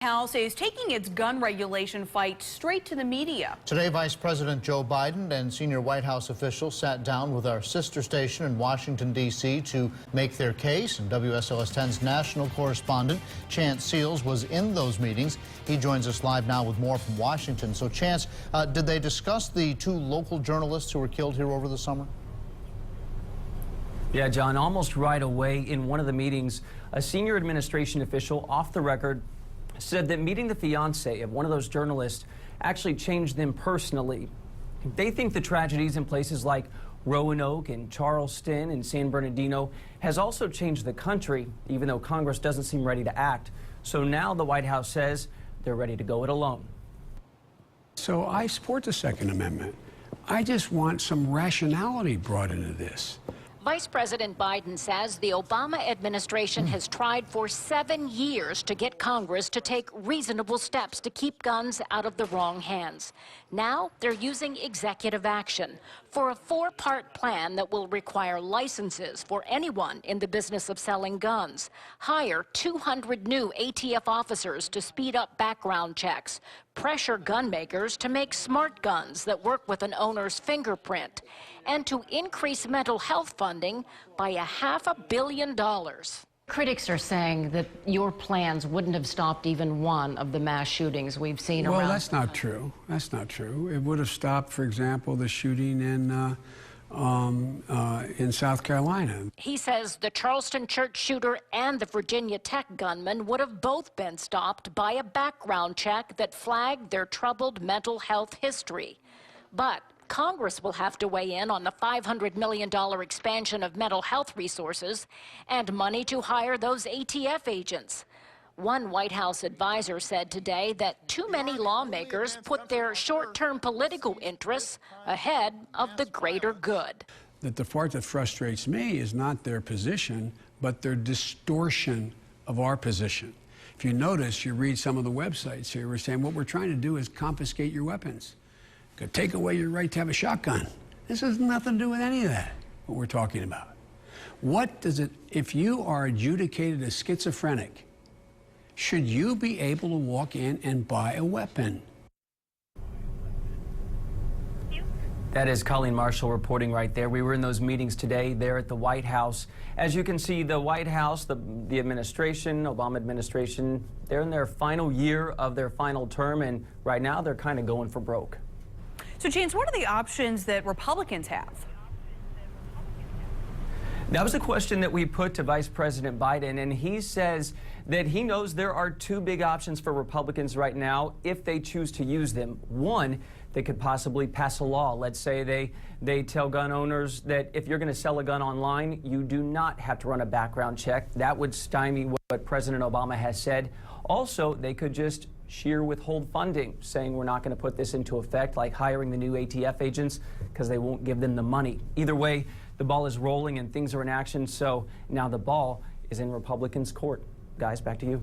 House is taking its gun regulation fight straight to the media. Today, Vice President Joe Biden and senior White House officials sat down with our sister station in Washington, D.C. to make their case. And WSLS 10's national correspondent, Chance Seals, was in those meetings. He joins us live now with more from Washington. So, Chance, did they discuss the two local journalists who were killed here over the summer? Yeah, John, almost right away in one of the meetings, a senior administration official off the record said that meeting the fiance of one of those journalists actually changed them personally. They think the tragedies in places like Roanoke and Charleston and San Bernardino has also changed the country, even though Congress doesn't seem ready to act. So now the White House says they're ready to go it alone. So I support the Second Amendment. I just want some rationality brought into this. Vice President Biden says the Obama administration has tried for 7 years to get Congress to take reasonable steps to keep guns out of the wrong hands. Now they're using executive action for a 4-part plan that will require licenses for anyone in the business of selling guns, hire 200 new ATF officers to speed up background checks, pressure gun makers to make smart guns that work with an owner's fingerprint, and to increase mental health funding by $500 million. Critics are saying that your plans wouldn't have stopped even one of the mass shootings we've seen around. Well, that's not true. That's not true. It would have stopped, for example, the shooting in South Carolina. He says the Charleston church shooter and the Virginia Tech gunman would have both been stopped by a background check that flagged their troubled mental health history. But Congress will have to weigh in on the $500 million expansion of mental health resources and money to hire those ATF agents. One White House advisor said today that too many lawmakers put their short-term political interests ahead of the greater good. That the part that frustrates me is not their position, but their distortion of our position. If you notice, you read some of the websites here, we're saying what we're trying to do is confiscate your weapons. Could take away your right to have a shotgun. This has nothing to do with any of that, what we're talking about. What does it, if you are adjudicated as schizophrenic, should you be able to walk in and buy a weapon? That is Colleen Marshall reporting right there. We were in those meetings today there at the White House. As you can see, the White House, the administration, Obama administration, they're in their final year of their final term, and right now they're kind of going for broke. So, James, what are the options that Republicans have? That was a question that we put to Vice President Biden, and he says that he knows there are two big options for Republicans right now if they choose to use them. One, they could possibly pass a law. Let's say they tell gun owners that if you're going to sell a gun online, you do not have to run a background check. That would stymie what President Obama has said. Also, they could just sheer withhold funding, saying we're not going to put this into effect, like hiring the new ATF agents because they won't give them the money. Either way, the ball is rolling and things are in action, so now the ball is in Republicans' court. Guys, back to you.